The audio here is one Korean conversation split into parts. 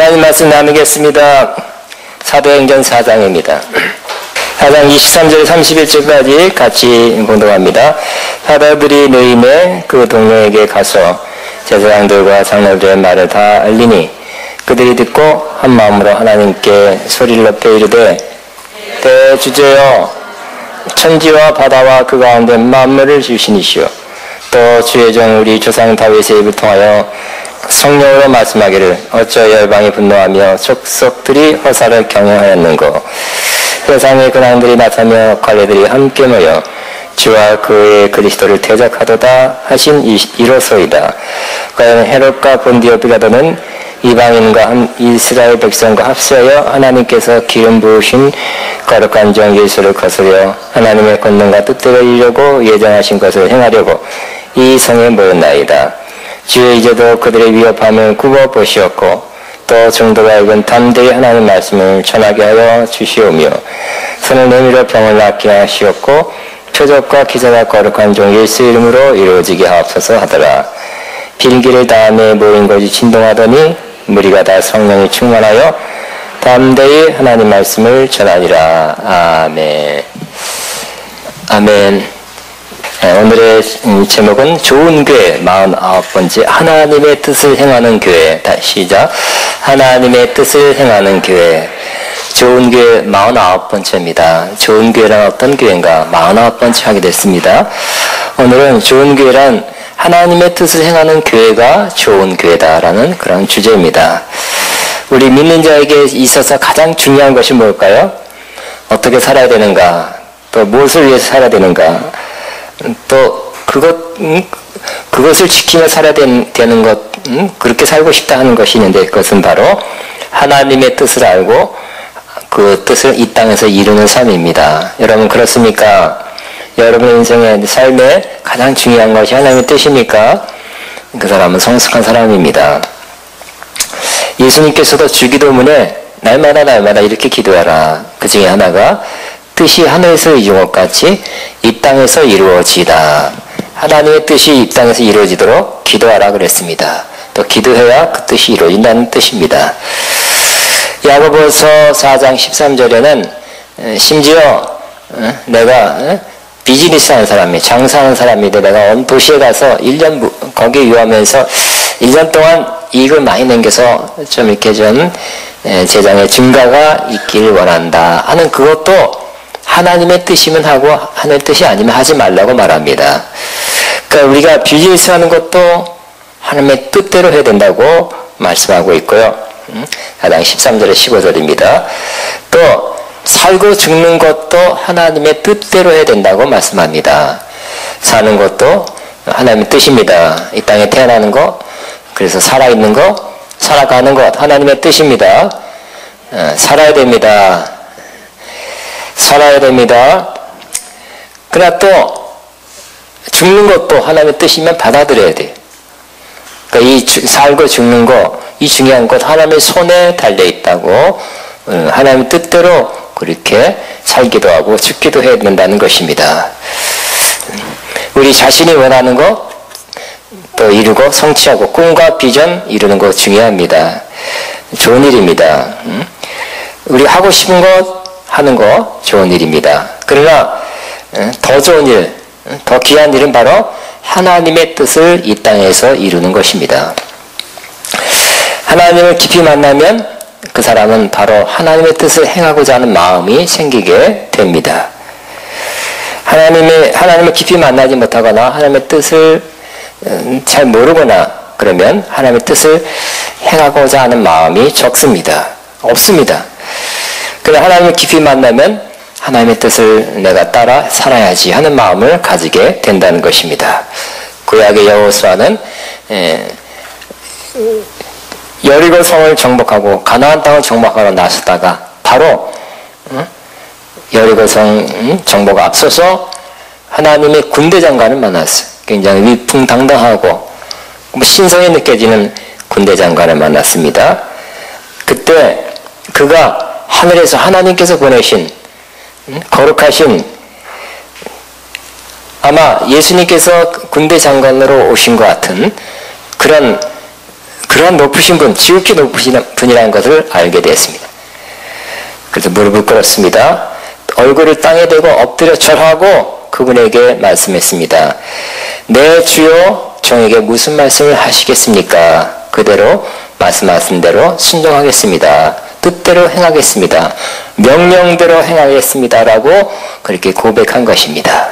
하나님 말씀 나누겠습니다. 사도행전 4장입니다. 4장 23절 31절까지 같이 공독합니다. 사도들이 느임의 그 동료에게 가서 제사장들과 장로들의 말을 다 알리니 그들이 듣고 한 마음으로 하나님께 소리를 높여 이르되 대주제여 천지와 바다와 그 가운데 만물을 주시니시오 또 주의 종 우리 조상 다윗의 입을 통하여 성령으로 말씀하기를 어찌 열방이 분노하며 족속들이 허사를 경영하였는고 세상의 근황들이 나타나며 관리들이 함께 모여 주와 그의 그리스도를 대적하도다 하신 이로소이다. 과연 헤롯과 본디오 빌라도는 이방인과 이스라엘 백성과 합세하여 하나님께서 기름 부으신 거룩한 종 예수를 거스려 하나님의 권능과 뜻대로 이루려고 예정하신 것을 행하려고 이 성에 모였나이다. 주의 이제도 그들의 위협함을 굽어보시었고 또 정도가 익은 담대히 하나님 말씀을 전하게 하여 주시오며 손을 내밀어 병을 낫게 하시었고 표적과 기사가 거룩한 종 예수 이름으로 이루어지게 하옵소서 하더라. 빌기를 다음에 모인 것이 진동하더니 무리가 다 성령이 충만하여 담대히 하나님 말씀을 전하니라. 아멘. 아멘. 오늘의 제목은 좋은 교회 49번째 하나님의 뜻을 행하는 교회. 다시 시작. 하나님의 뜻을 행하는 교회. 좋은 교회 49번째입니다. 좋은 교회란 어떤 교회인가 49번째 하게 됐습니다. 오늘은 좋은 교회란 하나님의 뜻을 행하는 교회가 좋은 교회다라는 그런 주제입니다. 우리 믿는 자에게 있어서 가장 중요한 것이 뭘까요? 어떻게 살아야 되는가? 또 무엇을 위해서 살아야 되는가? 또 그것을 지키며 살아야 되는 것, 그렇게 살고 싶다 하는 것이 있는데 그것은 바로 하나님의 뜻을 알고 그 뜻을 이 땅에서 이루는 삶입니다. 여러분 그렇습니까? 여러분의 인생의 삶에 가장 중요한 것이 하나님의 뜻입니까? 그 사람은 성숙한 사람입니다. 예수님께서도 주기도문에 날마다 이렇게 기도하라. 그 중에 하나가 뜻이 하늘에서 이루어진 것 같이 이 땅에서 이루어지다. 하나님의 뜻이 이 땅에서 이루어지도록 기도하라 그랬습니다. 또 기도해야 그 뜻이 이루어진다는 뜻입니다. 야고보서 4장 13절에는 심지어 내가 비즈니스 하는 사람이 장사하는 사람인데 내가 어느 도시에 가서 1년 거기에 유하면서 1년 동안 이익을 많이 남겨서 좀 이렇게 좀 재정의 증가가 있길 원한다 하는 그것도 하나님의 뜻이면 하고 하나님의 뜻이 아니면 하지 말라고 말합니다. 그러니까 우리가 비즈니스 하는 것도 하나님의 뜻대로 해야 된다고 말씀하고 있고요. 4장 13절에 15절입니다. 또 살고 죽는 것도 하나님의 뜻대로 해야 된다고 말씀합니다. 사는 것도 하나님의 뜻입니다. 이 땅에 태어나는 것, 그래서 살아있는 것, 살아가는 것 하나님의 뜻입니다. 살아야 됩니다. 살아야 됩니다. 그러나 또 죽는 것도 하나님의 뜻이면 받아들여야 돼요. 그러니까 이 살고 죽는 것, 이 중요한 것 하나님의 손에 달려있다고 하나님의 뜻대로 그렇게 살기도 하고 죽기도 해야 된다는 것입니다. 우리 자신이 원하는 것 또 이루고 성취하고 꿈과 비전 이루는 것 중요합니다. 좋은 일입니다. 우리 하고 싶은 것 하는 거 좋은 일입니다. 그러나 더 좋은 일, 더 귀한 일은 바로 하나님의 뜻을 이 땅에서 이루는 것입니다. 하나님을 깊이 만나면 그 사람은 바로 하나님의 뜻을 행하고자 하는 마음이 생기게 됩니다. 하나님을 깊이 만나지 못하거나 하나님의 뜻을 잘 모르거나 그러면 하나님의 뜻을 행하고자 하는 마음이 적습니다. 없습니다. 그러나 하나님을 깊이 만나면 하나님의 뜻을 내가 따라 살아야지 하는 마음을 가지게 된다는 것입니다. 구약의 여호수아는 여리고 성을 정복하고 가나안 땅을 정복하러 나섰다가 바로 여리고 성 정복에 앞서서 하나님의 군대 장관을 만났어요. 굉장히 위풍당당하고 신성이 느껴지는 군대 장관을 만났습니다. 그때 그가 하늘에서 하나님께서 보내신 거룩하신 아마 예수님께서 군대 장관으로 오신 것 같은 그런 그러한 높으신 분, 지극히 높으신 분이라는 것을 알게 되었습니다. 그래서 무릎을 꿇었습니다. 얼굴을 땅에 대고 엎드려 절하고 그분에게 말씀했습니다. 내 주여, 종에게 무슨 말씀을 하시겠습니까? 그대로 말씀하신 대로 순종하겠습니다. 뜻대로 행하겠습니다. 명령대로 행하겠습니다. 라고 그렇게 고백한 것입니다.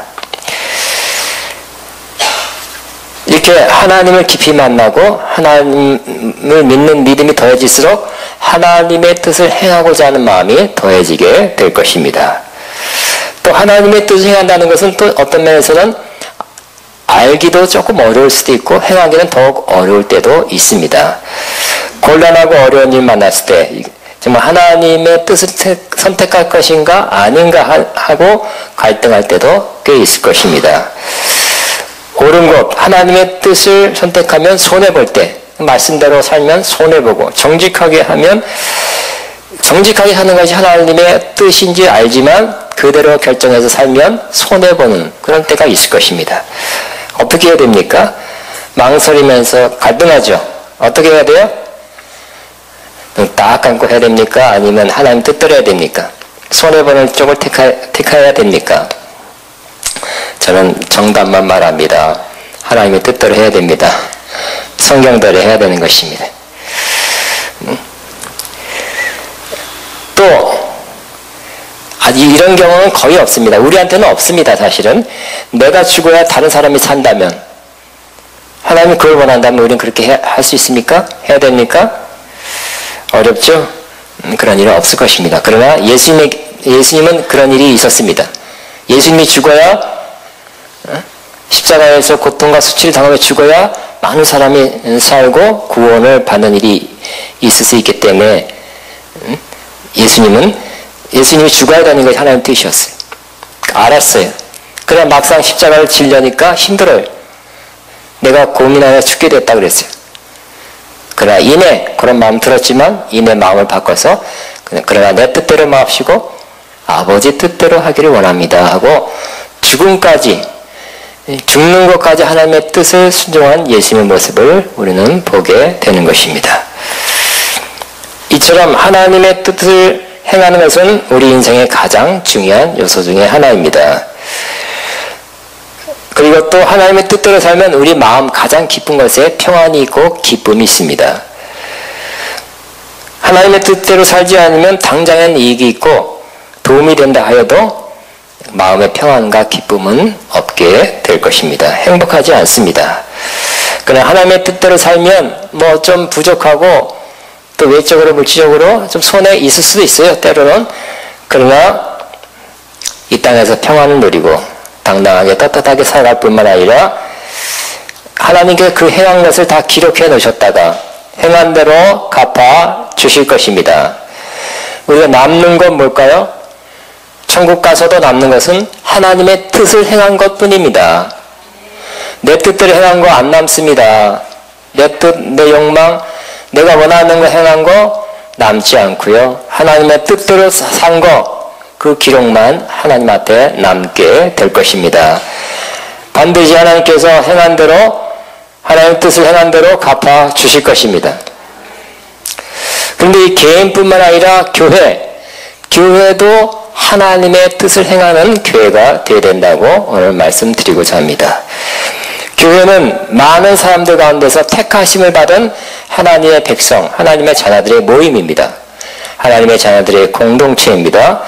이렇게 하나님을 깊이 만나고 하나님을 믿는 믿음이 더해질수록 하나님의 뜻을 행하고자 하는 마음이 더해지게 될 것입니다. 또 하나님의 뜻을 행한다는 것은 또 어떤 면에서는 알기도 조금 어려울 수도 있고 행하기는 더욱 어려울 때도 있습니다. 곤란하고 어려운 일 만났을 때 정말 하나님의 뜻을 선택할 것인가 아닌가 하고 갈등할 때도 꽤 있을 것입니다. 옳은 것, 하나님의 뜻을 선택하면 손해볼 때, 말씀대로 살면 손해보고, 정직하게 하면, 정직하게 하는 것이 하나님의 뜻인지 알지만 그대로 결정해서 살면 손해보는 그런 때가 있을 것입니다. 어떻게 해야 됩니까? 망설이면서 갈등하죠. 어떻게 해야 돼요? 딱 감고 해야 됩니까? 아니면 하나님 뜻대로 해야 됩니까? 손해보는 쪽을 택해야 됩니까? 저는 정답만 말합니다. 하나님의 뜻대로 해야 됩니다. 성경대로 해야 되는 것입니다. 또 이런 경우는 거의 없습니다. 우리한테는 없습니다. 사실은 내가 죽어야 다른 사람이 산다면 하나님이 그걸 원한다면 우리는 그렇게 할 수 있습니까? 해야 됩니까? 어렵죠? 그런 일은 없을 것입니다. 그러나 예수님은 그런 일이 있었습니다. 예수님이 죽어야 십자가에서 고통과 수치를 당하며 죽어야 많은 사람이 살고 구원을 받는 일이 있을 수 있기 때문에 예수님이 죽어야 되는 것이 하나님의 뜻이었어요. 알았어요. 그러나 막상 십자가를 지려니까 힘들어요. 내가 고민하여 죽게 됐다 그랬어요. 그러나 이내 그런 마음 들었지만 이내 마음을 바꿔서 그러나 내 뜻대로 마옵시고 아버지 뜻대로 하기를 원합니다 하고 죽음까지 죽는 것까지 하나님의 뜻을 순종한 예수님의 모습을 우리는 보게 되는 것입니다. 이처럼 하나님의 뜻을 행하는 것은 우리 인생의 가장 중요한 요소 중에 하나입니다. 그리고 또 하나님의 뜻대로 살면 우리 마음 가장 기쁜 것에 평안이 있고 기쁨이 있습니다. 하나님의 뜻대로 살지 않으면 당장엔 이익이 있고 도움이 된다 하여도 마음의 평안과 기쁨은 없게 될 것입니다. 행복하지 않습니다. 그러나 하나님의 뜻대로 살면 뭐 좀 부족하고 또 외적으로 물질적으로 좀 손해 있을 수도 있어요. 때로는. 그러나 이 땅에서 평안을 누리고 당당하게 떳떳하게 살아갈 뿐만 아니라 하나님께서 그 행한 것을 다 기록해 놓으셨다가 행한 대로 갚아 주실 것입니다. 우리가 남는 건 뭘까요? 천국 가서도 남는 것은 하나님의 뜻을 행한 것뿐입니다. 내 뜻대로 행한 거 안 남습니다. 내 뜻, 내 욕망, 내가 원하는 거 행한 거 남지 않고요. 하나님의 뜻대로 산 거, 그 기록만 하나님 앞에 남게 될 것입니다. 반드시 하나님께서 행한 대로, 하나님의 뜻을 행한 대로 갚아 주실 것입니다. 그런데 이 개인뿐만 아니라 교회도 하나님의 뜻을 행하는 교회가 되어야 된다고 오늘 말씀드리고자 합니다. 교회는 많은 사람들 가운데서 택하심을 받은 하나님의 백성, 하나님의 자녀들의 모임입니다. 하나님의 자녀들의 공동체입니다.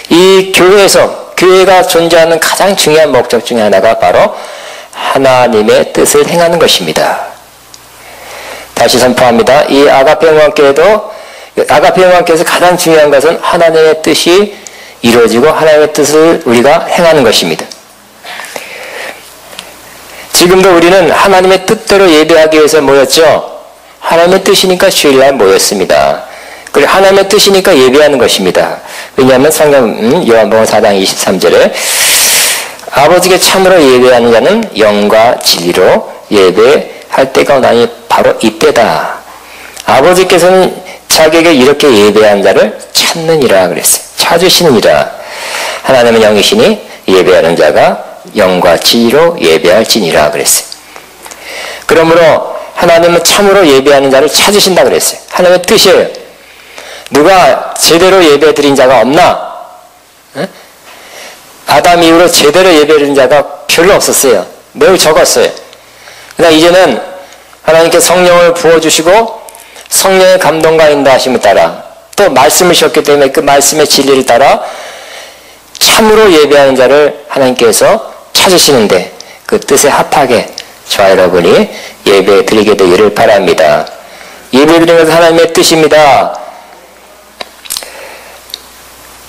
이 교회가 존재하는 가장 중요한 목적 중에 하나가 바로 하나님의 뜻을 행하는 것입니다. 다시 선포합니다. 이 아가페 용왕교회에서 가장 중요한 것은 하나님의 뜻이 이루어지고 하나님의 뜻을 우리가 행하는 것입니다. 지금도 우리는 하나님의 뜻대로 예배하기 위해서 모였죠. 하나님의 뜻이니까 주일날 모였습니다. 그리고 하나님의 뜻이니까 예배하는 것입니다. 왜냐하면 성경 요한복음 4장 23절에 아버지께 참으로 예배하는 자는 영과 진리로 예배할 때가 오나니 바로 이때다. 아버지께서는 자기에게 이렇게 예배한 자를 찾느니라 그랬어요. 찾으시느니라. 하나님은 영이시니 예배하는 자가 영과 진리로 예배할지니라 그랬어요. 그러므로 하나님은 참으로 예배하는 자를 찾으신다 그랬어요. 하나님의 뜻이에요. 누가 제대로 예배 드린 자가 없나? 아담 이후로 제대로 예배 드린 자가 별로 없었어요. 매우 적었어요. 그러나 이제는 하나님께 성령을 부어주시고 성령의 감동과 인도하심을 따라 또 말씀을 주셨기 때문에 그 말씀의 진리를 따라 참으로 예배하는 자를 하나님께서 찾으시는데 그 뜻에 합하게 저와 여러분이 예배 드리게 되기를 바랍니다. 예배 드리는 것은 하나님의 뜻입니다.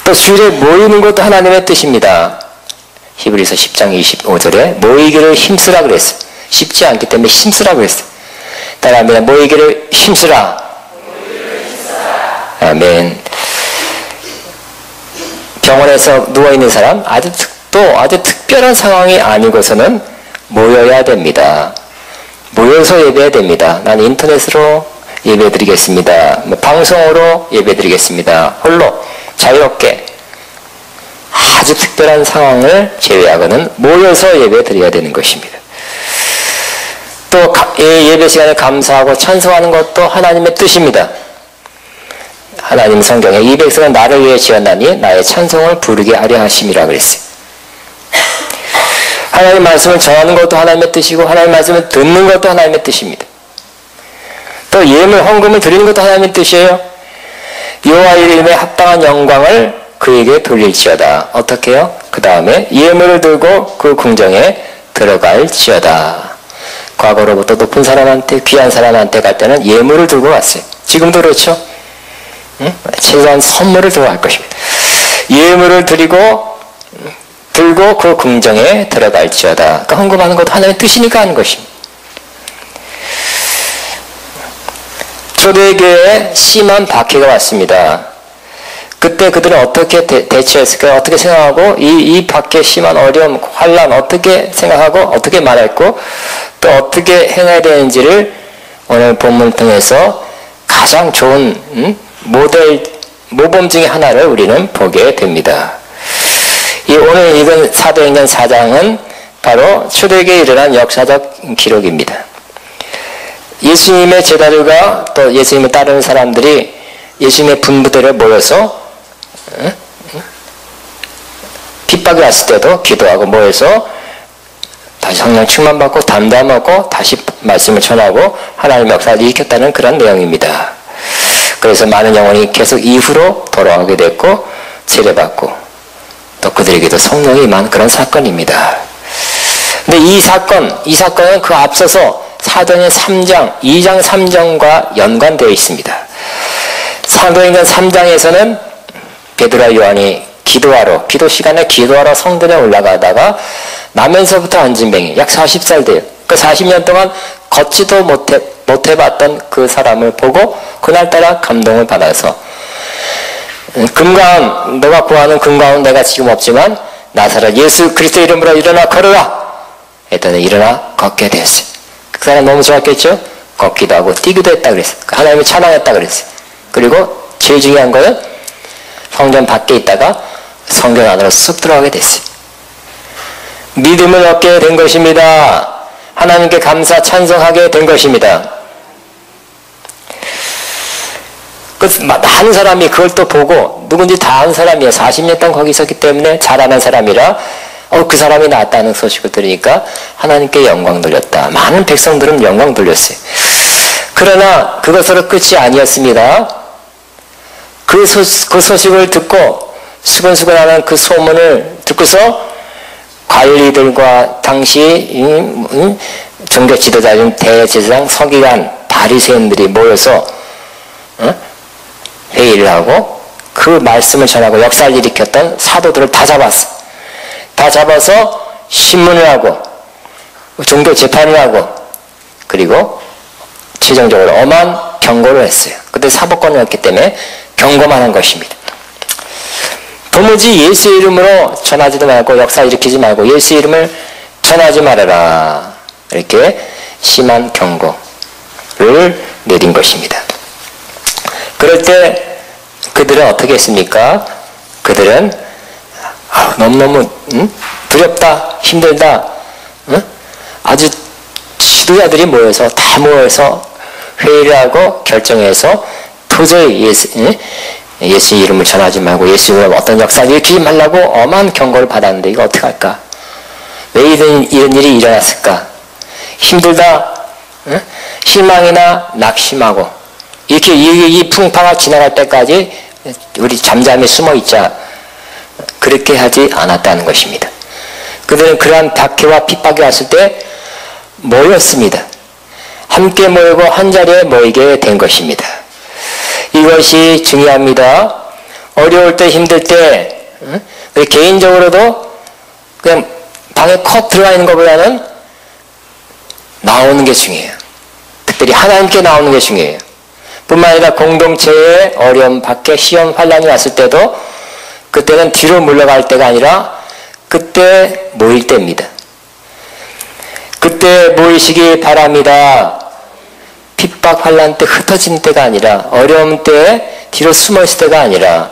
또 주일에 모이는 것도 하나님의 뜻입니다. 히브리서 10장 25절에 모이기를 힘쓰라 그랬어요. 쉽지 않기 때문에 힘쓰라 그랬어요. 따라합니다. 모이기를 힘쓰라. 아멘. 병원에서 누워있는 사람 아주 특별한 상황이 아니고서는 모여야 됩니다. 모여서 예배해야 됩니다. 난 인터넷으로 예배드리겠습니다. 방송으로 예배드리겠습니다. 홀로 자유롭게 아주 특별한 상황을 제외하고는 모여서 예배드려야 되는 것입니다. 또 예배 시간에 감사하고 찬송하는 것도 하나님의 뜻입니다. 하나님 성경에 이 백성은 나를 위해 지었나니 나의 찬송을 부르게 하려 하심이라 그랬어요. 하나님 말씀을 전하는 것도 하나님의 뜻이고 하나님 말씀을 듣는 것도 하나님의 뜻입니다. 또 예물 헌금을 드리는 것도 하나님의 뜻이에요. 여호와 이름에 합당한 영광을 그에게 돌릴지어다. 어떻게 해요? 그 다음에 예물을 들고 그 궁정에 들어갈지어다. 과거로부터 높은 사람한테 귀한 사람한테 갈 때는 예물을 들고 갔어요. 지금도 그렇죠? 최소한 선물을 들고 갈 것입니다. 예물을 들고 그 궁정에 들어갈지어다. 그러니까 헌금하는 것도 하나님의 뜻이니까 하는 것입니다. 초대교회에 심한 박해가 왔습니다. 그때 그들은 어떻게 대처했을까요? 어떻게 생각하고 이 박해 심한 어려움, 환난 어떻게 생각하고 어떻게 말했고 또 어떻게 행해야 되는지를 오늘 본문을 통해서 가장 좋은 모범 중에 하나를 우리는 보게 됩니다. 오늘 읽은 사도행전 4장은 바로 초대교회에 일어난 역사적 기록입니다. 예수님의 제자들과 또 예수님을 따르는 사람들이 예수님의 분부대로 모여서 핍박이 왔을 때도 기도하고 모여서 다시 성령 충만받고 담담하고 다시 말씀을 전하고 하나님의 역사를 일으켰다는 그런 내용입니다. 그래서 많은 영혼이 계속 이후로 돌아오게 됐고 세례받고 또 그들에게도 성령이 임한 그런 사건입니다. 근데 이 사건은 그 앞서서 사도행전 3장, 2장 3장과 연관되어 있습니다. 사도행전 3장에서는 베드로와 요한이 기도 시간에 기도하러 성전에 올라가다가 나면서부터 안진뱅이 약 40살 돼요. 그 40년 동안 걷지도 못해봤던 그 사람을 보고 그날따라 감동을 받아서 금가운 너가 구하는 금가운 내가 지금 없지만 나사렛 예수 그리스도 이름으로 일어나 걸어라 했더니 일어나 걷게 됐어요. 그 사람 너무 좋았겠죠? 걷기도 하고 뛰기도 했다 그랬어요. 하나님을 찬양했다 그랬어요. 그리고 제일 중요한 거는 성전 밖에 있다가 성전 안으로 쑥 들어가게 됐어요. 믿음을 얻게 된 것입니다. 하나님께 감사 찬송하게 된 것입니다. 많은 사람이 그걸 또 보고 누군지 다 아는 사람이에요. 40년 동안 거기 있었기 때문에 잘 아는 사람이라 그 사람이 나왔다는 소식을 들으니까 하나님께 영광 돌렸다. 많은 백성들은 영광 돌렸어요. 그러나 그것으로 끝이 아니었습니다. 그 소식을 듣고 수근수근하는 그 소문을 듣고서 관리들과 당시 종교 지도자인 대제사장 서기관 바리새인들이 모여서 회의를 하고 그 말씀을 전하고 역사를 일으켰던 사도들을 다 잡았어. 다 잡아서 신문을 하고 종교 재판을 하고 그리고 최종적으로 엄한 경고를 했어요. 그때 사법권이었기 때문에 경고만 한 것입니다. 도무지 예수 이름으로 전하지도 말고 역사 일으키지 말고 예수 이름을 전하지 말아라. 이렇게 심한 경고를 내린 것입니다. 그럴 때 그들은 어떻게 했습니까? 그들은 너무너무 두렵다, 힘들다, 아주 지도자들이 다 모여서 회의를 하고 결정해서 도저히 예수 이름을 전하지 말고 예수 이름으로 어떤 역사를 일으키지 말라고 엄한 경고를 받았는데 이거 어떻게 할까? 왜 이런 일이 일어났을까? 힘들다, 실망이나 낙심하고 이렇게 이 풍파가 지나갈 때까지 우리 잠잠히 숨어 있자, 그렇게 하지 않았다는 것입니다. 그들은 그러한 박해와 핍박이 왔을 때 모였습니다. 함께 모이고 한자리에 모이게 된 것입니다. 이것이 중요합니다. 어려울 때, 힘들 때, 개인적으로도 그냥 방에 컷 들어가 있는 것보다는 나오는 게 중요해요. 특별히 하나님께 나오는 게 중요해요. 뿐만 아니라 공동체에 어려움, 박해, 시험, 환난이 왔을 때도 그때는 뒤로 물러갈 때가 아니라 그때 모일 때입니다. 그때 모이시기 바랍니다. 핍박, 환난 때 흩어진 때가 아니라, 어려움 때 뒤로 숨어있을 때가 아니라,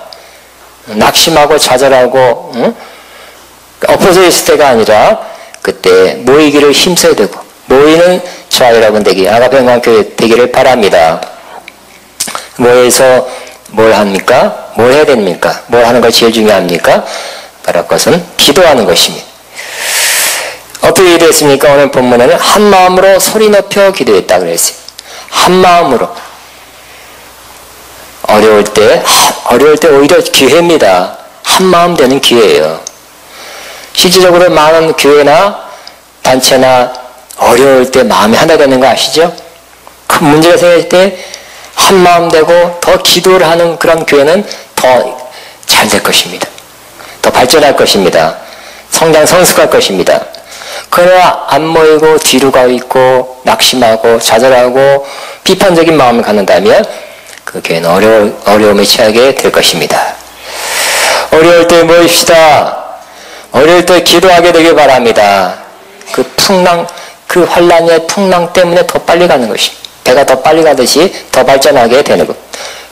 낙심하고 좌절하고 엎어져 있을 때가 아니라 그때 모이기를 힘써야 되고, 모이는 저와 여러분 되기, 아가페강교회 되기를 바랍니다. 모여서 뭘 합니까? 뭘 해야 됩니까? 뭘 하는 것이 제일 중요합니까? 바로 그것은 기도하는 것입니다. 어떻게 기도했습니까? 오늘 본문에는 한 마음으로 소리 높여 기도했다 그랬어요. 한 마음으로. 어려울 때 오히려 기회입니다. 한 마음 되는 기회예요. 실질적으로 많은 교회나 단체나 어려울 때 마음이 하나 되는 거 아시죠? 큰 문제가 생길 때 한 마음 되고 더 기도를 하는 그런 교회는 더 잘 될 것입니다. 더 발전할 것입니다. 성장할 것입니다. 그러나 안 모이고 뒤로 가 있고 낙심하고 좌절하고 비판적인 마음을 갖는다면 그 교회는 어려움에 처하게 될 것입니다. 어려울 때 모입시다. 어려울 때 기도하게 되길 바랍니다. 그 환난의 풍랑 때문에 더 빨리 가는 것입니다. 배가 더 빨리 가듯이 더 발전하게 되는 것.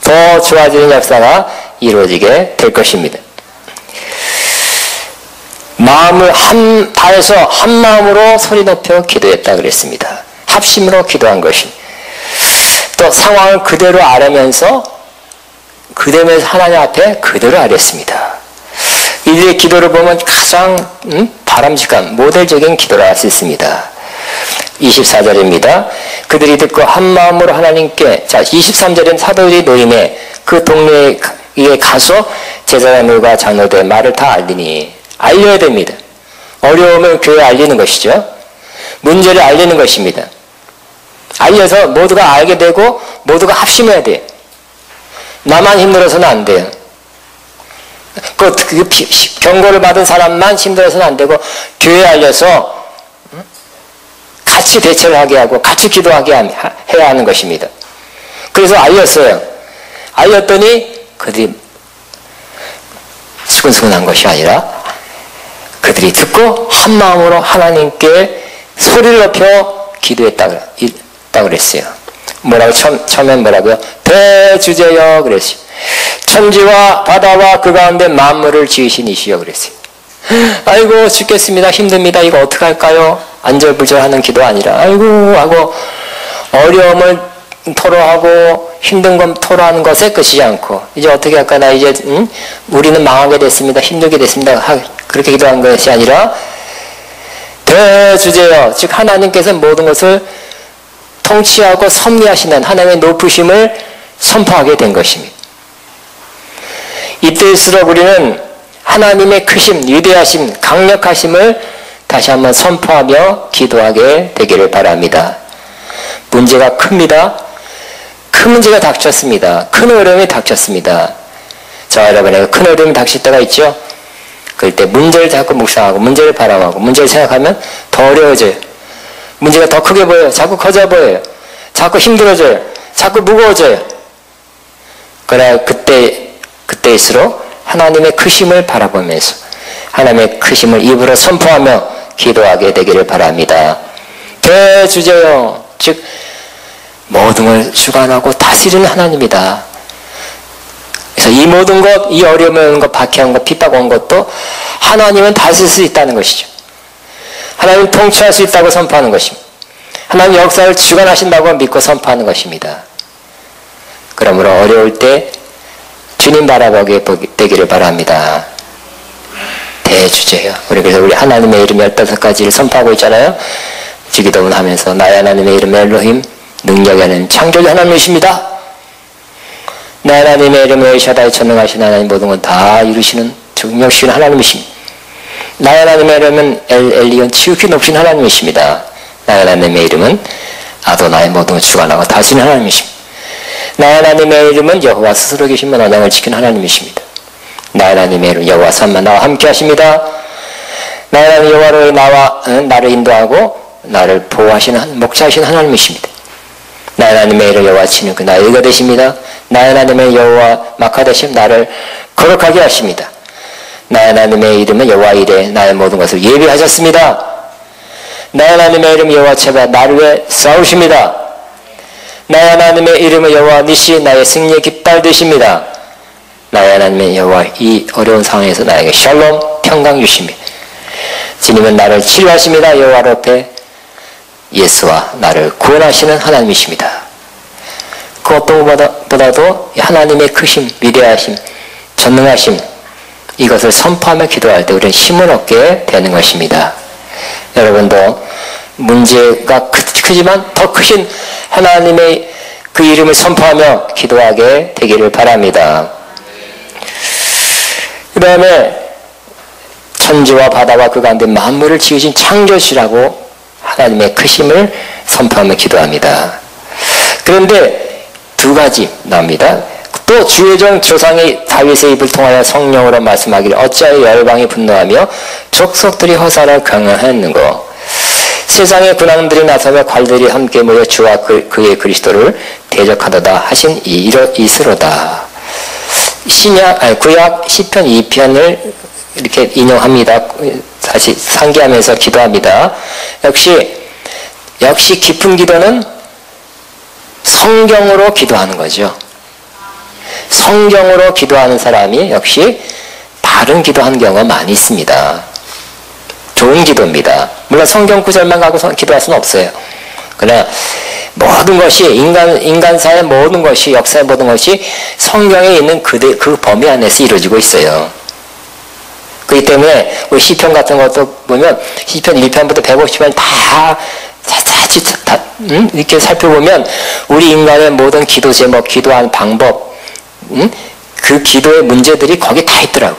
더 좋아지는 역사가 이루어지게 될 것입니다. 마음을 다해서 한 마음으로 소리 높여 기도했다 그랬습니다. 합심으로 기도한 것이. 또 상황을 그대로 아뢰면서 하나님 앞에 그대로 아뢰었습니다. 이들의 기도를 보면 가장 바람직한 모델적인 기도를 할 수 있습니다. 24절입니다. 그들이 듣고 한 마음으로 하나님께, 23절은 사도들이 노임에 그 동네에 가서 제사장들과 장로들의 말을 다 알려야 됩니다. 어려우면 교회에 알리는 것이죠. 문제를 알리는 것입니다. 알려서 모두가 알게 되고 모두가 합심해야 돼요. 나만 힘들어서는 안 돼요. 경고를 받은 사람만 힘들어서는 안 되고 교회에 알려서 같이 대처를 하게 하고 같이 기도하게 해야 하는 것입니다. 그래서 알렸어요. 알렸더니 그들이 수근수근한 것이 아니라 그들이 듣고 한 마음으로 하나님께 소리를 높여 기도했다고 그랬어요. 처음엔 뭐라고요? 대주제여 그랬어요. 천지와 바다와 그 가운데 만물을 지으신 이시여 그랬어요. 아이고 죽겠습니다. 힘듭니다. 이거 어떡할까요? 안절부절하는 기도 아니라 아이고 하고 어려움을 토로하고 힘든 건 토로하는 것에 끝이지 않고 이제 어떻게 할까? 나 이제 우리는 망하게 됐습니다. 힘들게 됐습니다. 그렇게 기도한 것이 아니라 대주제여, 즉 하나님께서 모든 것을 통치하고 섭리하시는 하나님의 높으심을 선포하게 된 것입니다. 이때일수록 우리는 하나님의 크심, 위대하심, 강력하심을 다시 한번 선포하며 기도하게 되기를 바랍니다. 문제가 큽니다. 큰 문제가 닥쳤습니다. 큰 어려움이 닥쳤습니다. 자, 여러분에게 큰 어려움이 닥칠 때가 있죠? 그럴 때 문제를 자꾸 묵상하고 문제를 바라보고 문제를 생각하면 더 어려워져요. 문제가 더 크게 보여요. 자꾸 커져 보여요. 자꾸 힘들어져요. 자꾸 무거워져요. 그러나 그때일수록 하나님의 크심을 바라보면서 하나님의 크심을 입으로 선포하며 기도하게 되기를 바랍니다. 대주제여, 즉 모든 걸 주관하고 다스리는 하나님이다. 그래서 이 모든 것, 이 어려움이 오는 것, 박해한 것, 핍박 온 것도 하나님은 다스릴 수 있다는 것이죠. 하나님은 통치할 수 있다고 선포하는 것입니다. 하나님 역사를 주관하신다고 믿고 선포하는 것입니다. 그러므로 어려울 때 주님 바라보게 되기를 바랍니다. 대주제요. 그래서 우리 하나님의 이름 15가지를 선포하고 있잖아요. 주기도문 하면서 나의 하나님의 이름 엘로힘, 능력의 하나님, 창조주 하나님이십니다. 내 하나님의 이름은 엘샤다이, 전능하신 하나님, 모든 건 다 이루시는 능력이신 하나님이십니다. 나의 하나님의 이름은 엘리온, 지극히 높으신 하나님이십니다. 나의 하나님의 이름은 아도나의, 모든 걸 주관하고 다스리는 하나님이십니다. 나의 하나님의 이름은 여호와, 스스로 계시면 언약을 지키는 하나님이십니다. 나의 하나님의 이름 여호와 삼만, 나와 함께 하십니다. 나의 하나님 여호와로 나를 인도하고 나를 보호하시는 목자이신 하나님이십니다. 나의 하나님의 이름 여호와 치는 그 나의 의가 되십니다. 나의 하나님의 여호와 마카 되심, 나를 거룩하게 하십니다. 나의 하나님의 이름은 여호와 이레, 나의 모든 것을 예비하셨습니다. 나의 하나님의 이름 여호와 체바, 나를 위해 싸우십니다. 나의 하나님의 이름은 여호와 니시, 나의 승리의 깃발 되십니다. 나의 하나님의 여호와, 이 어려운 상황에서 나에게 샬롬, 평강 주십니다. 주님은 나를 치료하십니다. 여호와 앞에 예수와 나를 구원하시는 하나님이십니다. 그 어떤 것보다도 하나님의 크심, 위대하심, 전능하심, 이것을 선포하며 기도할 때 우리는 힘을 얻게 되는 것입니다. 여러분도 문제가 크지만 더 크신 하나님의 그 이름을 선포하며 기도하게 되기를 바랍니다. 그 다음에 천지와 바다와 그 가운데 만물을 지으신 창조주라고 하나님의 크심을 선포하며 기도합니다. 그런데 두 가지 나옵니다. 또 주의 종 조상이 다윗의 입을 통하여 성령으로 말씀하기를 어찌하여 열방이 분노하며 족속들이 허사를 경영하였는고. 세상의 군왕들이 나서며 관들이 함께 모여 주와 그의 그리스도를 대적하도다 하신 이스로다. 구약 시편 2편을 이렇게 인용합니다. 다시 상기하면서 기도합니다. 역시 깊은 기도는 성경으로 기도하는 거죠. 성경으로 기도하는 사람이 역시 바른 기도하는 경우가 많이 있습니다. 좋은 기도입니다. 물론 성경 구절만 갖고 기도할 수는 없어요. 그러나 모든 것이 인간사의 모든 것이, 역사의 모든 것이 성경에 있는 그 범위 안에서 이루어지고 있어요. 그렇기 때문에 우리 시편 같은 것도 보면 시편 1편부터 150편 다 이렇게 살펴보면 우리 인간의 모든 기도 제목, 기도하는 방법, 그 기도의 문제들이 거기 다 있더라고.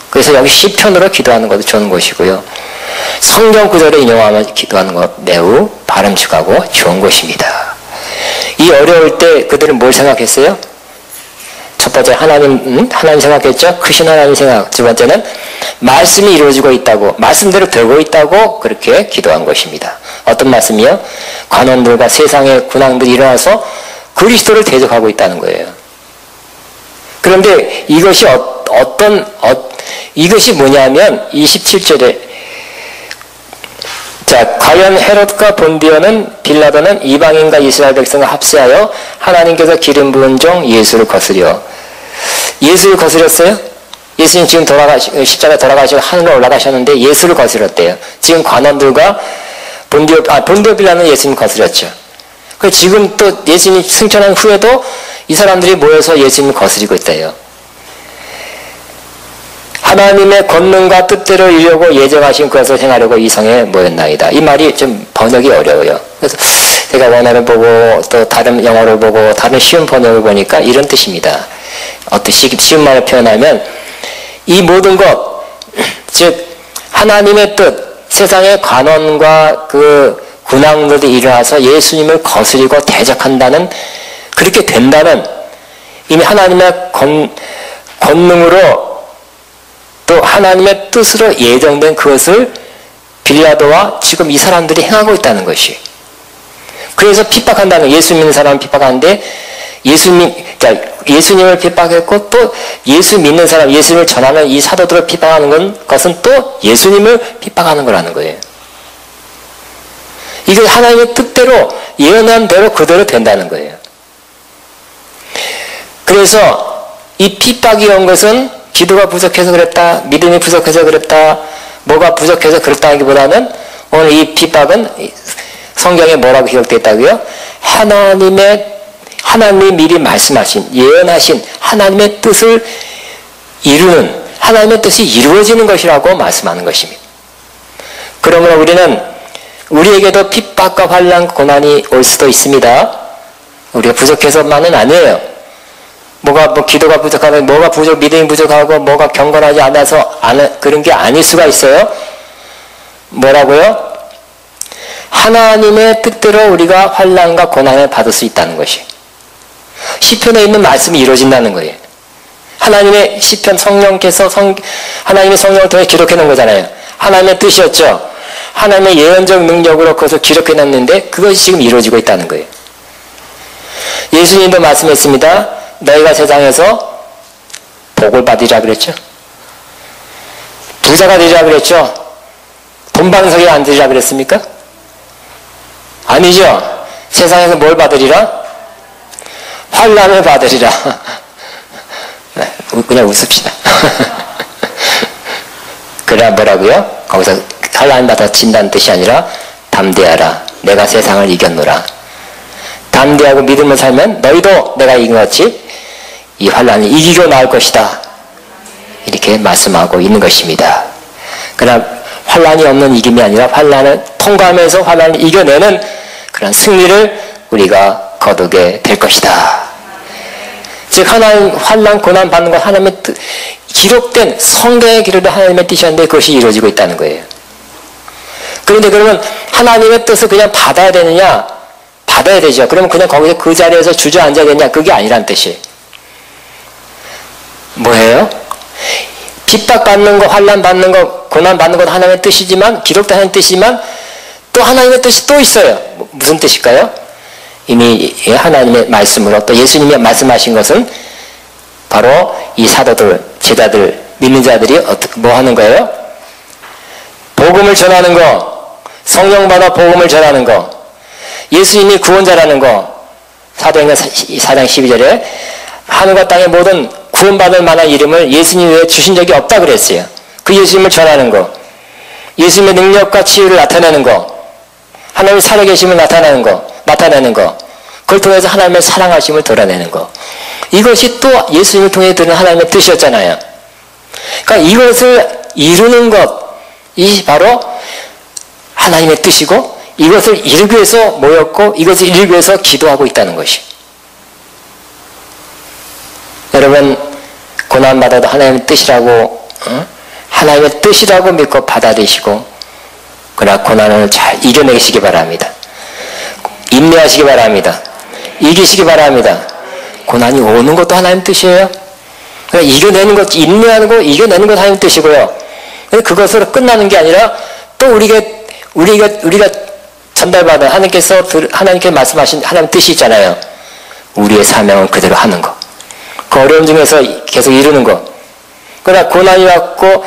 그래서 여기 시편으로 기도하는 것도 좋은 것이고요. 성경 구절을 인용하며 기도하는 것 매우 바람직하고 좋은 것입니다. 이 어려울 때 그들은 뭘 생각했어요? 첫 번째 하나님 생각했죠. 크신 하나님 생각. 두 번째는 말씀이 이루어지고 있다고, 말씀대로 되고 있다고 그렇게 기도한 것입니다. 어떤 말씀이요? 관원들과 세상의 군왕들이 일어나서 그리스도를 대적하고 있다는 거예요. 그런데 이것이 이것이 뭐냐면 27절에 자, 과연 헤롯과 본디오는 빌라도는 이방인과 이스라엘 백성을 합세하여 하나님께서 기름 부은 종 예수를 거스렸어요? 예수님 지금 십자가에 돌아가시고 하늘로 올라가셨는데 예수를 거스렸대요. 지금 관원들과 본디오 빌라는 예수님 거스렸죠. 지금 또 예수님이 승천한 후에도 이 사람들이 모여서 예수님을 거스리고 있대요. 하나님의 권능과 뜻대로 이루려고 예정하신 것을 행하려고 이 성에 모였나이다. 이 말이 좀 번역이 어려워요. 그래서 제가 원어를 보고 또 다른 영어를 보고 다른 쉬운 번역을 보니까 이런 뜻입니다. 어떻게 쉬운 말을 표현하면 이 모든 것, 즉 하나님의 뜻, 세상의 관원과 그 군왕들이 일어나서 예수님을 거스리고 대적한다는, 그렇게 된다는 이미 하나님의 권능으로 또 하나님의 뜻으로 예정된 그것을 빌라도와 지금 이 사람들이 행하고 있다는 것이. 그래서 핍박한다는, 예수 믿는 사람을 핍박하는데 예수님을 핍박했고 또 예수 믿는 사람, 예수님을 전하는 이 사도들을 핍박하는 것은 또 예수님을 핍박하는 거라는 거예요. 이게 하나님의 뜻대로 예언한 대로 그대로 된다는 거예요. 그래서 이 핍박이 온 것은 기도가 부족해서 그랬다, 믿음이 부족해서 그랬다, 뭐가 부족해서 그랬다 하기보다는 오늘 이 핍박은 성경에 뭐라고 기록되어 있다고요? 하나님이 미리 말씀하신, 예언하신 하나님의 뜻을 이루는, 하나님의 뜻이 이루어지는 것이라고 말씀하는 것입니다. 그러므로 우리에게도 핍박과 환난, 고난이 올 수도 있습니다. 우리가 부족해서만은 아니에요. 기도가 부족하면 믿음이 부족하고 뭐가 경건하지 않아서 그런 게 아닐 수가 있어요. 뭐라고요? 하나님의 뜻대로 우리가 환난과 고난을 받을 수 있다는 것이. 시편에 있는 말씀이 이루어진다는 거예요. 하나님의 시편 성령께서 하나님의 성령을 통해 기록해 놓은 거잖아요. 하나님의 뜻이었죠. 하나님의 예언적 능력으로 그것을 기록해 놨는데 그것이 지금 이루어지고 있다는 거예요. 예수님도 말씀했습니다. 너희가 세상에서 복을 받으리라 그랬죠. 부자가 되리라 그랬죠. 돈방석에 앉으리라 그랬습니까? 아니죠. 세상에서 뭘 받으리라? 환난을 받으리라. 그냥 웃읍시다. 그래야 뭐라고요? 거기서 환난을 받아친다는 뜻이 아니라 담대하라. 내가 세상을 이겼노라. 담대하고 믿음을 살면 너희도 내가 이긴 것이 이 환난을 이기고 나올 것이다. 이렇게 말씀하고 있는 것입니다. 그러나 환난이 없는 이김이 아니라 환난을 통과하면서 환난을 이겨내는 그런 승리를 우리가 거두게 될 것이다. 즉 환난, 고난 받는 건 하나님의 뜻, 기록된 성경에 기록된 하나님의 뜻이었는데 그것이 이루어지고 있다는 거예요. 그런데 그러면 하나님의 뜻을 그냥 받아야 되느냐? 받아야 되죠. 그러면 그냥 거기서 그 자리에서 주저앉아야 되냐? 그게 아니란 뜻이에요. 뭐예요? 핍박받는 거, 환난 받는 거, 고난 받는 것 하나님의 뜻이지만, 기록된 하나님의 뜻이지만 또 하나님의 뜻이 또 있어요. 무슨 뜻일까요? 이미 하나님의 말씀으로 또 예수님이 말씀하신 것은 바로 이 사도들, 제자들, 믿는 자들이 뭐 하는 거예요? 복음을 전하는 거, 성령 받아 복음을 전하는 거, 예수님이 구원자라는 거, 사도행전 4장 12절에 하늘과 땅의 모든 구원받을 만한 이름을 예수님 외에 주신 적이 없다 그랬어요. 그 예수님을 전하는 거, 예수님의 능력과 치유를 나타내는 거, 하나님의 살아계심을 나타내는 거, 그걸 통해서 하나님의 사랑하심을 드러내는 거. 이것이 또 예수님을 통해 드는 하나님의 뜻이었잖아요. 그러니까 이것을 이루는 것이 바로 하나님의 뜻이고, 이것을 이루기 위해서 모였고, 이것을 이루기 위해서 기도하고 있다는 것이. 여러분, 고난받아도 하나님의 뜻이라고, 하나님의 뜻이라고 믿고 받아들이시고, 그러나 고난을 잘 이겨내시기 바랍니다. 인내하시기 바랍니다. 이기시기 바랍니다. 고난이 오는 것도 하나님의 뜻이에요. 그러니까 이겨내는 것, 인내하는 거, 이겨내는 것 하나님의 뜻이고요. 그것으로 끝나는 게 아니라 또 우리가 전달받은 하나님께 말씀하신 하나님의 뜻이 있잖아요. 우리의 사명은 그대로 하는 거. 그 어려움 중에서 계속 이루는 거. 그러나 고난이 왔고,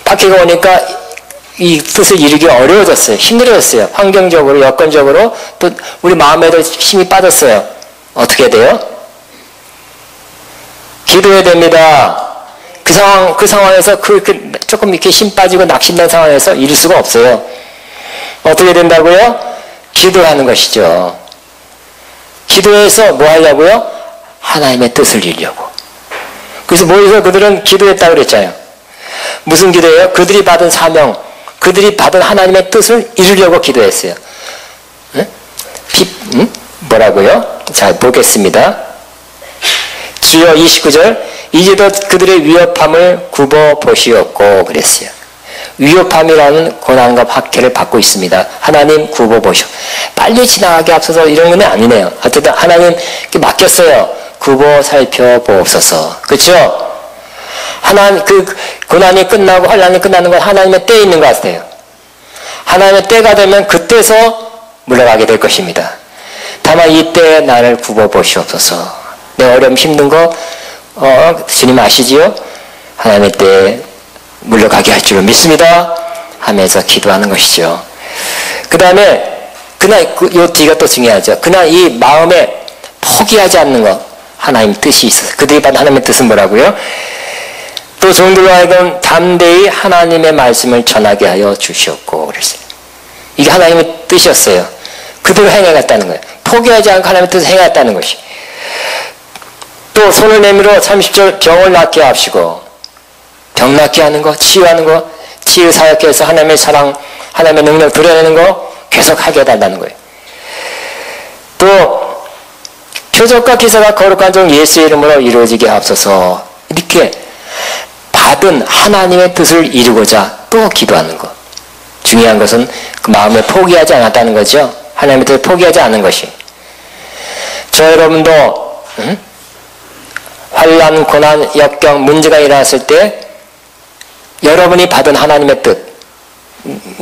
박해가 오니까 이 뜻을 이루기 어려워졌어요. 힘들어졌어요. 환경적으로, 여건적으로, 또 우리 마음에도 힘이 빠졌어요. 어떻게 돼요? 기도해야 됩니다. 그 상황에서 조금 이렇게 힘 빠지고 낙심된 상황에서 이룰 수가 없어요. 어떻게 된다고요? 기도하는 것이죠. 기도해서 뭐 하려고요? 하나님의 뜻을 이루려고. 그래서 모여서 그들은 기도했다고 그랬잖아요. 무슨 기도예요? 그들이 받은 사명, 그들이 받은 하나님의 뜻을 이루려고 기도했어요. 뭐라고요? 자, 보겠습니다. 주여 29절, 이제도 그들의 위협함을 굽어 보시옵고 그랬어요. 위협함이라는 고난과 박해를 받고 있습니다. 하나님 굽어 보시오. 빨리 지나가게 앞서서 이런 건 아니네요. 어쨌든 하나님께 맡겼어요. 굽어 살펴보옵소서. 그렇죠? 그 고난이 끝나고 환난이 끝나는 건 하나님의 때에 있는 것 같아요. 하나님의 때가 되면 그때서 물러가게 될 것입니다. 다만 이때에 나를 굽어 보시옵소서. 내 어려움 힘든 거 주님 아시지요? 하나님의 때에 물러가게 할 줄을 믿습니다 하면서 기도하는 것이죠. 그 다음에 요 뒤가 또 중요하죠. 그날 이 마음에 포기하지 않는 것, 하나님의 뜻이 있어서 그들이 받은 하나님의 뜻은 뭐라고요? 또 종들로 하여금 담대히 하나님의 말씀을 전하게 하여 주시옵고 그랬어요. 이게 하나님의 뜻이었어요. 그대로 행해갔다는 거예요. 포기하지 않고 하나님의 뜻을 행해갔다는 것이. 또 손을 내밀어 30절 병을 낫게 하시고, 병 낫게 하는 거, 치유하는 거, 치유 사역해 해서 하나님의 사랑, 하나님의 능력 드러내는 거 계속 하게 해달라는 거예요. 또 표적과 기사가 거룩한 종 예수의 이름으로 이루어지게 하옵소서. 이렇게 받은 하나님의 뜻을 이루고자 또 기도하는 것. 중요한 것은 그 마음에 포기하지 않았다는 거죠. 하나님의 뜻을 포기하지 않은 것이. 저 여러분도 환난, 고난, 역경, 문제가 일어났을 때 여러분이 받은 하나님의 뜻,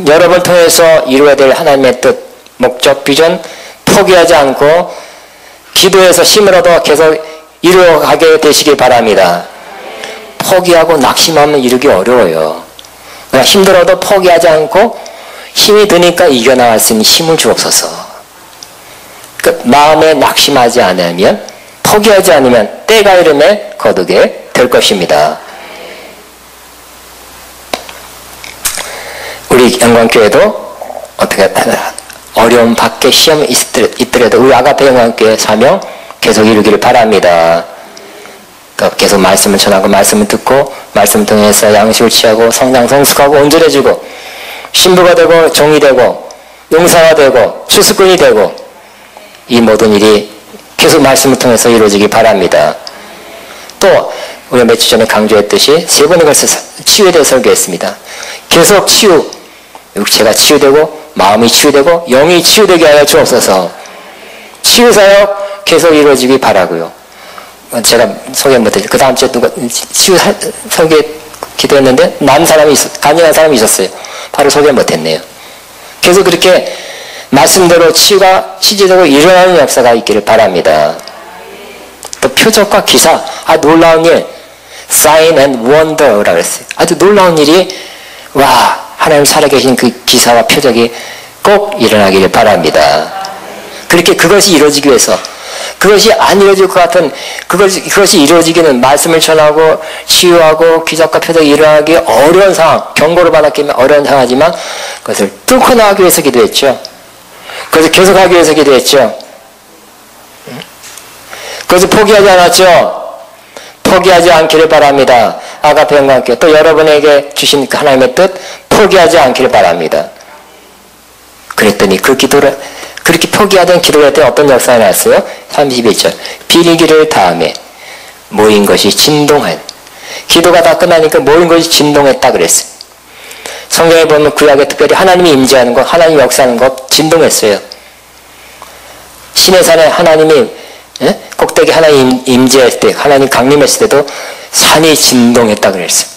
여러분을 통해서 이루어야 될 하나님의 뜻, 목적, 비전 포기하지 않고 기도해서 힘을 얻어 계속 이루어가게 되시기 바랍니다. 포기하고 낙심하면 이루기 어려워요. 그러나 힘들어도 포기하지 않고 힘이 드니까 이겨나갈 수 있는 힘을 주옵소서. 그 마음에 낙심하지 않으면, 포기하지 않으면 때가 이름에 거두게 될 것입니다. 우리 영광교회도 어떻게 어려움 밖에 시험이 있더라도 우리 아가페 영광교회 사명 계속 이루기를 바랍니다. 그러니까 계속 말씀을 전하고 말씀을 듣고 말씀을 통해서 양식을 취하고 성장 성숙하고 온전해지고 신부가 되고 종이 되고 용사가 되고 추수꾼이 되고 이 모든 일이 계속 말씀을 통해서 이루어지기 바랍니다. 또 우리가 며칠 전에 강조했듯이 3번에 걸쳐 치유에 대해 설교했습니다. 계속 치유, 육체가 치유되고 마음이 치유되고 영이 치유되게 하여 주옵소서. 치유사역 계속 이루어지기 바라고요. 제가 소개 못했죠. 그 다음 주에 누가 치유 설교 기도했는데 간증한 사람이 있었어요. 바로 소개 못했네요. 계속 그렇게 말씀대로 치유가 실제적으로 일어나는 역사가 있기를 바랍니다. 또 표적과 기사, 놀라운 일, sign and wonder라고 그랬어요. 아주 놀라운 일이 하나님 살아계신 그 기사와 표적이 꼭 일어나기를 바랍니다. 그렇게 그것이 이루어지기 위해서, 그것이 안 이루어질 것 같은 그것이 이루어지기는 말씀을 전하고 치유하고 기적과 표적이 일어나기 어려운 상황, 경고를 받았기 때문에 어려운 상황이지만 그것을 뚫고 나가기 위해서 기도했죠. 그것을 계속하기 위해서 기도했죠. 그것을 포기하지 않았죠. 포기하지 않기를 바랍니다. 아가페 영광교회 또 여러분에게 주신 하나님의 뜻 포기하지 않기를 바랍니다. 그랬더니 그 기도를 그렇게 포기하던 기도를 했더니 어떤 역사가 났어요? 31절 비리기를 다음에 모인 것이 진동한, 기도가 다 끝나니까 모인 것이 진동했다 그랬어요. 성경에 보면 구약에 특별히 하나님이 임재하는 것, 하나님이 역사하는 것 진동했어요. 시내산에 하나님이 꼭대기 하나님 임재할 때, 하나님 강림했을 때도 산이 진동했다 그랬어요.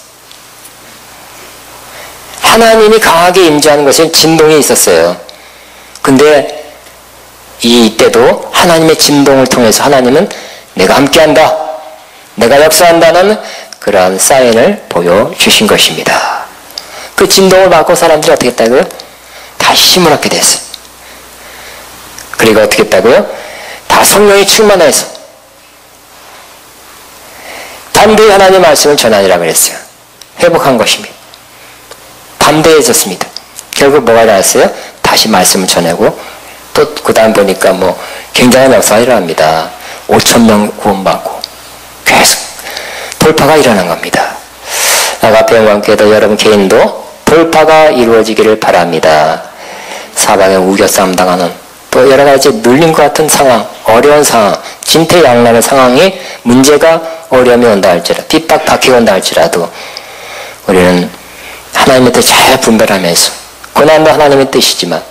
하나님이 강하게 임재하는 것은 진동이 있었어요. 근데 이때도 하나님의 진동을 통해서 하나님은 내가 함께한다, 내가 역사한다는 그러한 사인을 보여주신 것입니다. 그 진동을 받고 사람들이 어떻게 했다고요? 다시 힘을 얻게 됐어요. 그리고 어떻게 했다고요? 다 성령이 충만해서 담대히 하나님의 말씀을 전하니라 그랬어요. 회복한 것입니다. 담대해졌습니다. 결국 뭐가 나왔어요? 다시 말씀을 전하고 또 그 다음 보니까 굉장한 역사가 일어납니다. 5,000명 구원받고 계속 돌파가 일어난 겁니다. 아가페 영광교회도 여러분 개인도 돌파가 이루어지기를 바랍니다. 사방에 우겨싸움 당하는 또 여러 가지 눌린 것 같은 상황, 어려운 상황, 진퇴양난의 상황이 문제가 어려움이 온다 할지라도 핍박 박해가 온다 할지라도 우리는 하나님의 뜻 잘 분별하면서 고난도 하나님의 뜻이지만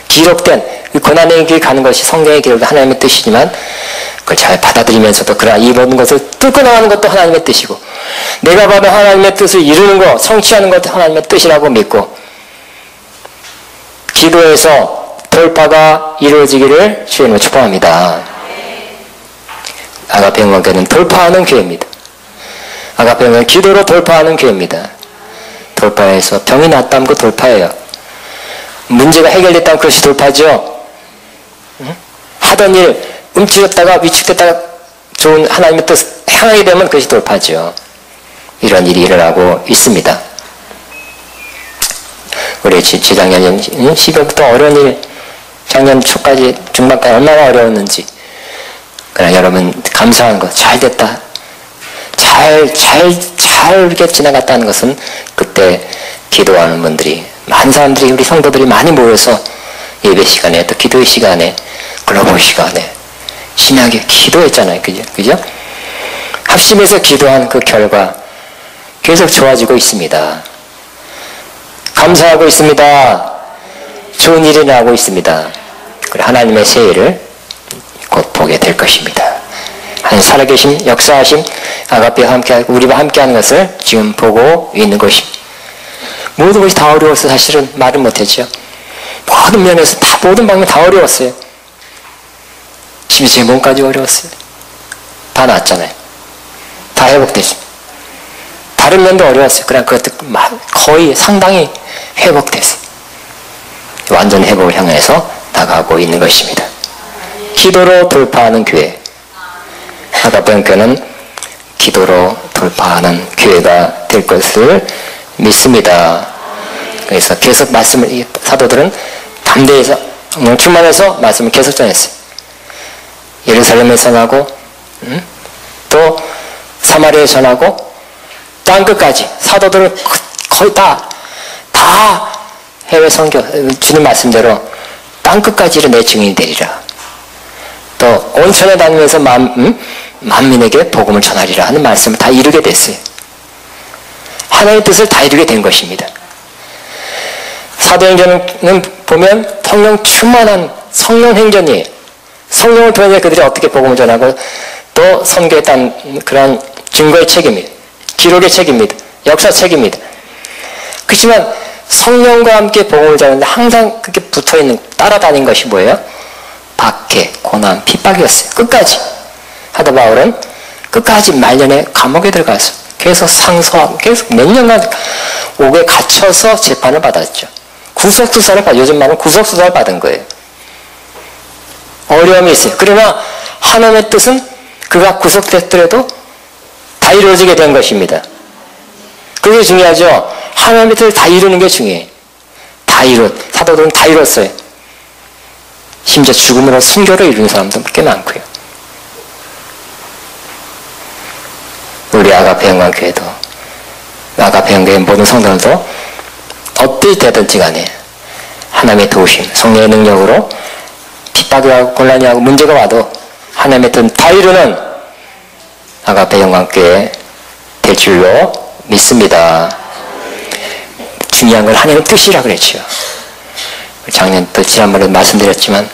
기록된 고난의 길 가는 것이 성경에 기록된 하나님의 뜻이지만 그걸 잘 받아들이면서도 그러나 이 모든 것을 뚫고 나가는 것도 하나님의 뜻이고 내가 받은 하나님의 뜻을 이루는 것, 성취하는 것도 하나님의 뜻이라고 믿고 기도해서 돌파가 이루어지기를 주님을 축복합니다. 아가페 영광교회는 돌파하는 교회입니다. 아가페 영광교회는 기도로 돌파하는 교회입니다. 돌파해서 병이 낫다면 그 돌파예요. 문제가 해결됐다면 그것이 돌파죠. 하던 일 움츠렸다가 위축됐다가 좋은 하나님의 뜻을 향하게 되면 그것이 돌파죠. 이런 일이 일어나고 있습니다. 우리 재작년 12월부터 어려운 일, 작년 초까지 중반까지 얼마나 어려웠는지. 그러나 여러분 감사한 것, 잘 됐다. 잘 이렇게 지나갔다는 것은 그때 기도하는 분들이, 많은 사람들이, 우리 성도들이 많이 모여서 예배 시간에, 또 기도의 시간에, 글로벌 시간에 신나게 기도했잖아요. 그죠? 합심해서 기도한 그 결과 계속 좋아지고 있습니다. 감사하고 있습니다. 좋은 일이 나고 있습니다. 그리고 하나님의 새 일을 곧 보게 될 것입니다. 하나님 살아계신 역사하신 아가페와 함께하고 우리와 함께하는 것을 지금 보고 있는 것입니다. 모든 것이 다 어려워서 사실은 말을 못했죠. 모든 면에서 모든 방면 다 어려웠어요. 심지어 제 몸까지 어려웠어요. 다 낫잖아요. 다 회복됐습니다. 다른 면도 어려웠어요. 그러나 그것도 거의 상당히 회복됐어요. 완전 회복을 향해서 나가고 있는 것입니다. 기도로 돌파하는 교회. 아가페 교회는 기도로 돌파하는 교회가 될 것을 믿습니다. 그래서 계속 말씀을, 사도들은 담대해서 충만해서 말씀을 계속 전했어요. 예루살렘에 전하고, 또 사마리아에 전하고, 땅끝까지 사도들은 거의 다 해외 선교, 주님 말씀대로 땅끝까지를 내 증인이 되리라. 또 온천에 다니면서 만민에게 복음을 전하리라 하는 말씀을 다 이루게 됐어요. 하나님의 뜻을 다 이루게 된 것입니다. 사도행전은 보면 성령 충만한 성령 행전이에요. 성령을 통해 그들이 어떻게 복음을 전하고 또 선교했다는 그런 증거의 책임이에요. 기록의 책임입니다. 역사책입니다. 그렇지만 성령과 함께 복음을 전하는데 항상 그렇게 붙어있는, 따라다닌 것이 뭐예요? 박해, 고난, 핍박이었어요. 끝까지. 사도 바울은 끝까지 말년에 감옥에 들어가서 계속 상소하고 계속 몇 년간 옥에 갇혀서 재판을 받았죠. 구속수사를 요즘 말은 구속수사를 받은 거예요. 어려움이 있어요. 그러나 하나님의 뜻은 그가 구속됐더라도 다 이루어지게 된 것입니다. 그게 중요하죠. 하나님의 뜻을 다 이루는 게 중요해요. 사도들은 다 이뤘어요. 심지어 죽음으로 순교를 이루는 사람도 꽤 많고요. 우리 아가페 영광교회도, 아가페 영광교회 모든 성도들도 어떨 때든지 간에 하나님의 도우심, 성령의 능력으로 핍박이 하고 곤란이 하고 문제가 와도 하나님의 뜻 다 이루는 아가페 영광교회 될 줄로 믿습니다. 중요한 건 하나님의 뜻이라 그랬죠. 작년 또 지난번에 말씀드렸지만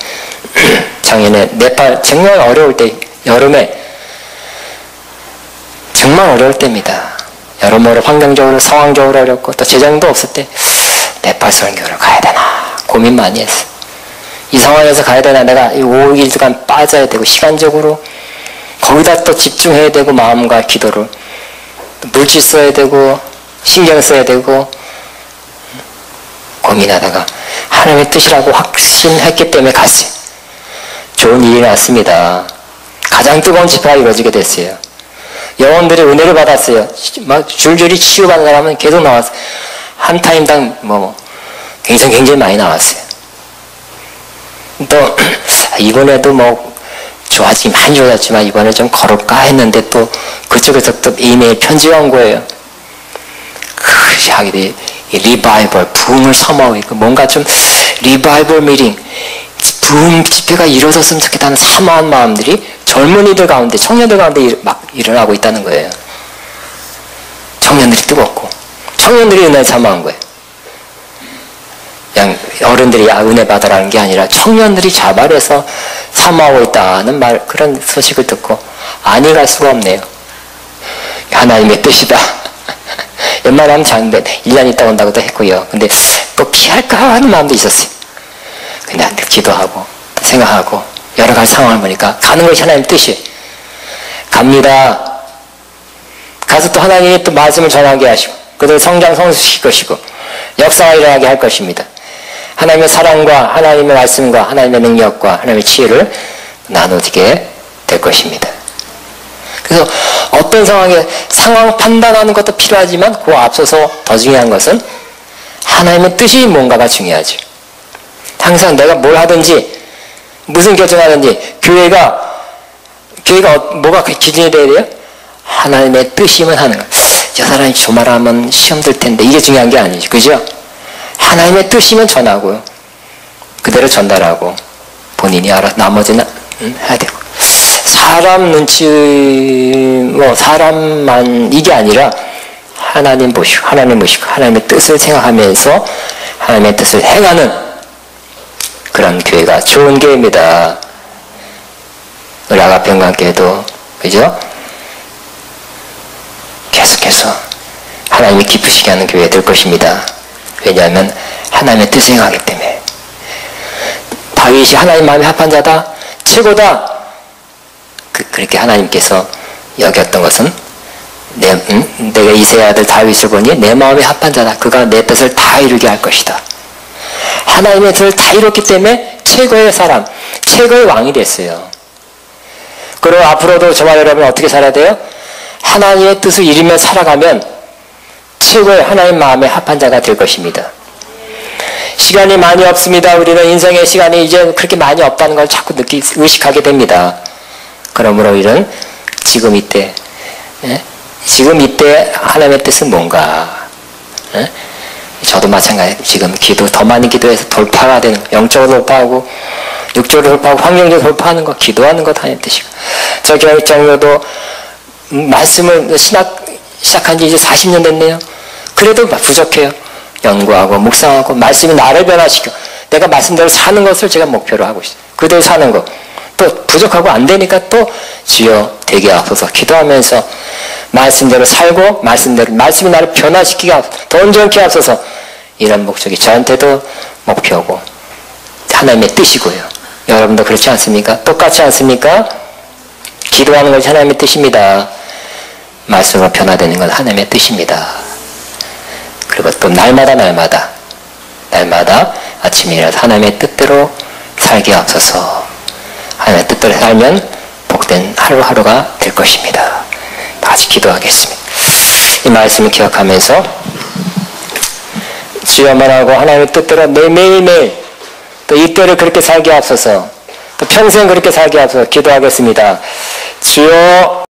작년에 네팔 정말 어려울 때, 여름에 정말 어려울 때입니다. 여러모로 환경적으로 상황적으로 어렵고 또 재정도 없을 때 네팔 선교를 가야 되나 고민 많이 했어. 이 상황에서 가야 되나, 내가 이 5일간 빠져야 되고 시간적으로 거기다 또 집중해야 되고 마음과 기도를 물질 써야 되고 신경 써야 되고 고민하다가 하나님의 뜻이라고 확신했기 때문에 갔어요. 좋은 일이 났습니다. 가장 뜨거운 집회가 이루어지게 됐어요. 영혼들이 은혜를 받았어요. 막 줄줄이 치유받는 사람은 계속 나왔어요. 한 타임당 굉장히 많이 나왔어요. 또 이번에도 많이 좋아졌지만 이번에 좀 걸을까 했는데 또 그쪽에서 또 이메일 편지가 온 거예요. 자기들이 리바이벌, 부흥을 사모하고 있고 뭔가 좀 리바이벌 미팅, 부흥 집회가 이루어졌으면 좋겠다는 사모한 마음들이 젊은이들 가운데, 청년들 가운데 막 일어나고 있다는 거예요. 청년들이 뜨겁고 청년들이 은혜를 사모한 거예요. 그냥 어른들이 은혜 받으라는 게 아니라 청년들이 자발해서 사모하고 있다는 그런 소식을 듣고 아니 갈 수가 없네요. 하나님의 뜻이다. 웬만하면 장대 1년 있다 온다고도 했고요. 근데 또 피할까 하는 마음도 있었어요. 근데 기도하고 생각하고 여러 가지 상황을 보니까 가는 것이 하나님 뜻이에요. 갑니다. 가서 또 하나님이 또 말씀을 전하게 하시고 그들 성장 성숙시킬 것이고 역사가 일어나게 할 것입니다. 하나님의 사랑과 하나님의 말씀과 하나님의 능력과 하나님의 지혜를 나누게 될 것입니다. 그래서 어떤 상황에 상황 판단하는 것도 필요하지만 그 앞서서 더 중요한 것은 하나님의 뜻이 뭔가가 중요하죠. 항상 내가 뭘 하든지 무슨 결정하든지 교회가 뭐가 기준이 돼야 돼요? 하나님의 뜻이면 하는 거예요. 저 사람이 저 말하면 시험 들 텐데 이게 중요한 게 아니죠. 그죠? 하나님의 뜻이면 전하고요. 그대로 전달하고 본인이 알아 나머지는 해야 되고. 사람 눈치 사람만 이게 아니라 하나님 보시고 하나님의 뜻을 생각하면서 하나님의 뜻을 행하는 그런 교회가 좋은 교회입니다. 우리 아가평강교회도 그죠? 계속해서 하나님이 기쁘시게 하는 교회 될 것입니다. 왜냐하면 하나님의 뜻을 행하기 때문에. 다윗이 하나님 마음에 합한 자다, 최고다. 그렇게 하나님께서 여겼던 것은 내가 이새의 아들 다윗을 보니 내 마음에 합한 자다. 그가 내 뜻을 다 이루게 할 것이다. 하나님의 뜻을 다 이뤘기 때문에 최고의 사람, 최고의 왕이 됐어요. 그리고 앞으로도 저와 여러분 어떻게 살아야 돼요? 하나님의 뜻을 이루며 살아가면 최고의 하나님 마음에 합한 자가 될 것입니다. 시간이 많이 없습니다. 우리는 인생의 시간이 이제 그렇게 많이 없다는 걸 자꾸 의식하게 됩니다. 그러므로 우리는 지금 이때 하나님의 뜻은 뭔가? 저도 마찬가지예요. 지금 더 많이 기도해서 돌파가 되는 거, 영적으로 돌파하고 육적으로 돌파하고 환경적으로 돌파하는 거, 기도하는 것 하나님의 뜻이고. 저 교육장로도 말씀을 시작한 지 이제 40년 됐네요. 그래도 부족해요. 연구하고 묵상하고 말씀이 나를 변화시켜 내가 말씀대로 사는 것을 제가 목표로 하고 있어요. 그대로 사는 거. 또 부족하고 안 되니까 또 주여 되게 하소서 기도하면서 말씀대로 살고 말씀이 나를 변화시키게 하소서, 더 온전케 하소서. 이런 목적이 저한테도 목표고 하나님의 뜻이고요. 여러분도 그렇지 않습니까? 똑같지 않습니까? 기도하는 것이 하나님의 뜻입니다. 말씀으로 변화되는 건 하나님의 뜻입니다. 그리고 또 날마다 아침에 일어나서 하나님의 뜻대로 살게 하소서. 하나님의 뜻대로 살면 복된 하루하루가 될 것입니다. 다 같이 기도하겠습니다. 이 말씀을 기억하면서 주여만 하고 하나님의 뜻대로 매일매일 또 이때를 그렇게 살게 하소서. 또 평생 그렇게 살게 하소서. 기도하겠습니다. 주여